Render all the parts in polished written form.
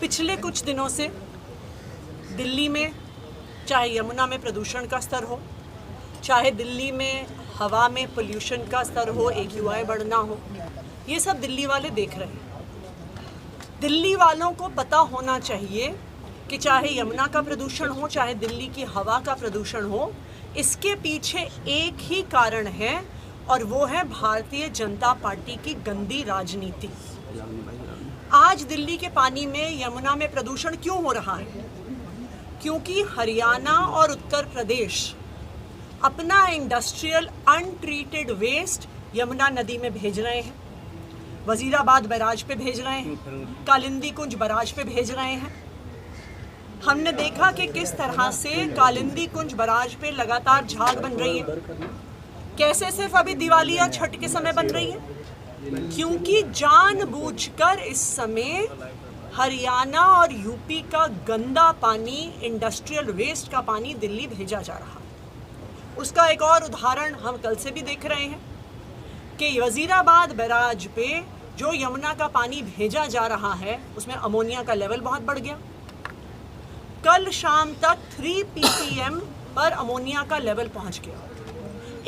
पिछले कुछ दिनों से दिल्ली में चाहे यमुना में प्रदूषण का स्तर हो, चाहे दिल्ली में हवा में पोल्यूशन का स्तर हो, AQI बढ़ना हो, ये सब दिल्ली वाले देख रहे हैं। दिल्ली वालों को पता होना चाहिए कि चाहे यमुना का प्रदूषण हो, चाहे दिल्ली की हवा का प्रदूषण हो, इसके पीछे एक ही कारण है और वो है भारतीय जनता पार्टी की गंदी राजनीति। आज दिल्ली के पानी में, यमुना में प्रदूषण क्यों हो रहा है? क्योंकि हरियाणा और उत्तर प्रदेश अपना इंडस्ट्रियल अनट्रीटेड वेस्ट यमुना नदी में भेज रहे हैं, वजीराबाद बैराज पे भेज रहे हैं, कालिंदी कुंज बैराज पे भेज रहे हैं। हमने देखा कि किस तरह से कालिंदी कुंज बैराज पे लगातार झाग बन रही है। कैसे सिर्फ अभी दिवाली या छठ के समय बन रही है? क्योंकि जानबूझकर इस समय हरियाणा और यूपी का गंदा पानी, इंडस्ट्रियल वेस्ट का पानी दिल्ली भेजा जा रहा है। उसका एक और उदाहरण हम कल से भी देख रहे हैं कि वजीराबाद बैराज पे जो यमुना का पानी भेजा जा रहा है उसमें अमोनिया का लेवल बहुत बढ़ गया। कल शाम तक 3 ppm पर अमोनिया का लेवल पहुंच गया।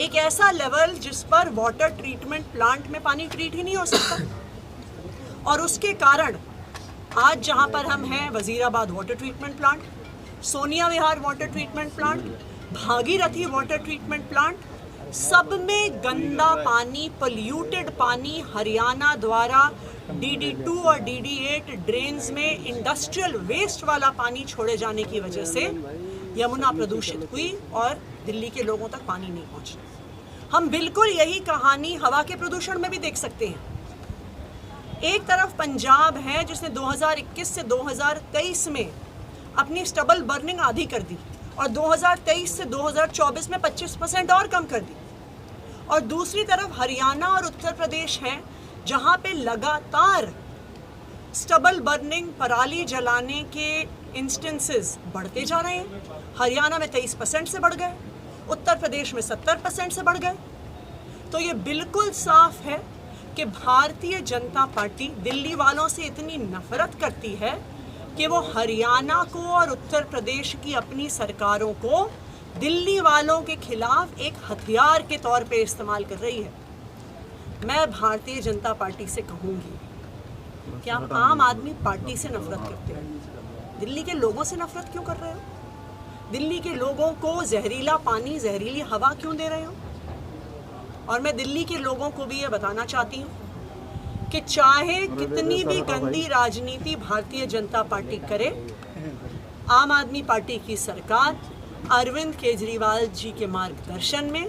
एक ऐसा लेवल जिस पर वाटर ट्रीटमेंट प्लांट में पानी ट्रीट ही नहीं हो सकता। और उसके कारण आज जहां पर हम हैं, Wazirabad water treatment plant, Sonia Vihar water treatment plant, Bhagirathi water treatment plant, सब में गंदा पानी, पोल्यूटेड पानी हरियाणा द्वारा DD2 और DD8 ड्रेन्स में इंडस्ट्रियल वेस्ट वाला पानी छोड़े जाने की वजह से यमुना प्रदूषित हुई और दिल्ली के लोगों तक पानी नहीं पहुंचा। हम बिल्कुल यही कहानी हवा के प्रदूषण में भी देख सकते हैं। एक तरफ पंजाब है जिसने 2021 से 2023 में अपनी स्टबल बर्निंग आधी कर दी और 2023 से 2024 में 25% और कम कर दी। और दूसरी तरफ हरियाणा और उत्तर प्रदेश हैं जहां पे लगातार स्टबल बर्निंग, पराली जलाने के इंस्टेंसेस बढ़ते जा रहे हैं। हरियाणा में 23% से बढ़ गए, उत्तर प्रदेश में 70% से बढ़ गए। तो ये बिल्कुल साफ है कि भारतीय जनता पार्टी दिल्ली वालों से इतनी नफरत करती है कि वो हरियाणा को और उत्तर प्रदेश की अपनी सरकारों को दिल्ली वालों के खिलाफ एक हथियार के तौर पे इस्तेमाल कर रही है। मैं भारतीय जनता पार्टी से कहूँगी कि आप आम आदमी पार्टी से नफरत करते हो, दिल्ली के लोगों से नफरत क्यों कर रहे हो? दिल्ली के लोगों को जहरीला पानी, जहरीली हवा क्यों दे रहे हो? और मैं दिल्ली के लोगों को भी ये बताना चाहती हूँ कि चाहे कितनी भी गंदी राजनीति भारतीय जनता पार्टी करे, आम आदमी पार्टी की सरकार अरविंद केजरीवाल जी के मार्गदर्शन में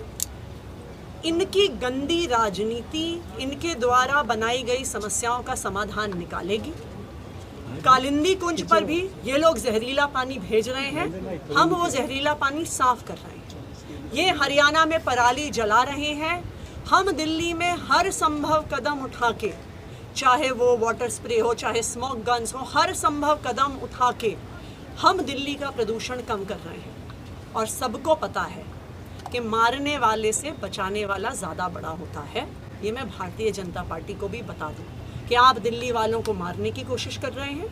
इनकी गंदी राजनीति, इनके द्वारा बनाई गई समस्याओं का समाधान निकालेगी। कालिंदी कुंज पर भी ये लोग जहरीला पानी भेज रहे हैं, हम वो जहरीला पानी साफ कर रहे हैं। ये हरियाणा में पराली जला रहे हैं, हम दिल्ली में हर संभव कदम उठा के, चाहे वो वाटर स्प्रे हो, चाहे स्मोक गन्स हो, हर संभव कदम उठा के हम दिल्ली का प्रदूषण कम कर रहे हैं। और सबको पता है कि मारने वाले से बचाने वाला ज़्यादा बड़ा होता है। ये मैं भारतीय जनता पार्टी को भी बता दूं कि आप दिल्ली वालों को मारने की कोशिश कर रहे हैं,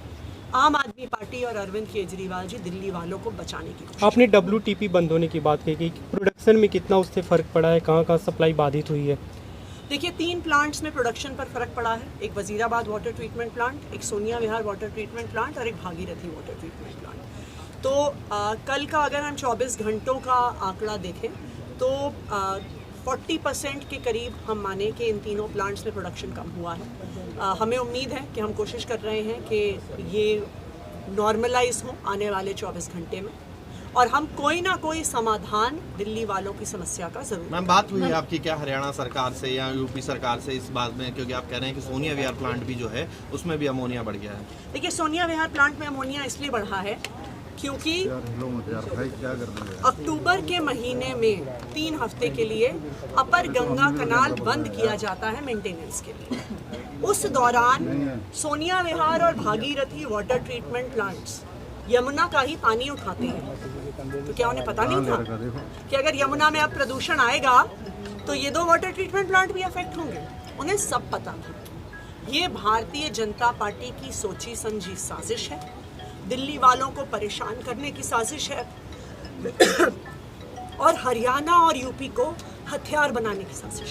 आम आदमी पार्टी और अरविंद केजरीवाल जी दिल्ली वालों को बचाने की कोशिश। आपने WTP बंद होने की बात कही कि प्रोडक्शन में कितना उससे फ़र्क पड़ा है, कहाँ कहाँ सप्लाई बाधित हुई है? देखिए, 3 प्लांट्स में प्रोडक्शन पर फ़र्क पड़ा है। एक वजीराबाद वाटर ट्रीटमेंट प्लांट, एक Sonia Vihar water treatment plant और एक भागीरथी वाटर ट्रीटमेंट प्लांट। तो कल का अगर हम 24 घंटों का आंकड़ा देखें तो 40% के करीब हम माने कि इन तीनों प्लांट्स में प्रोडक्शन कम हुआ है। हमें उम्मीद है कि हम कोशिश कर रहे हैं कि ये नॉर्मलाइज हो आने वाले 24 घंटे में और हम कोई ना कोई समाधान दिल्ली वालों की समस्या का जरूर। मैम, बात हुई है आपकी क्या हरियाणा सरकार से या यूपी सरकार से इस बात में, क्योंकि आप कह रहे हैं कि सोनिया विहार प्लांट भी जो है उसमें भी अमोनिया बढ़ गया है? देखिए, सोनिया विहार प्लांट में अमोनिया इसलिए बढ़ा है क्योंकि अक्टूबर के महीने में 3 हफ्ते के लिए अपर गंगा कनाल बंद किया जाता है मेंटेनेंस के लिए। उस दौरान सोनिया विहार और Bhagirathi water treatment plants Yamuna का ही पानी उठाते हैं। तो क्या उन्हें पता नहीं था कि अगर यमुना में अब प्रदूषण आएगा तो ये 2 वाटर ट्रीटमेंट प्लांट भी अफेक्ट होंगे? उन्हें सब पता था। ये भारतीय जनता पार्टी की सोची समझी साजिश है, दिल्ली वालों को परेशान करने की साजिश है और हरियाणा और यूपी को हथियार बनाने की साजिश है।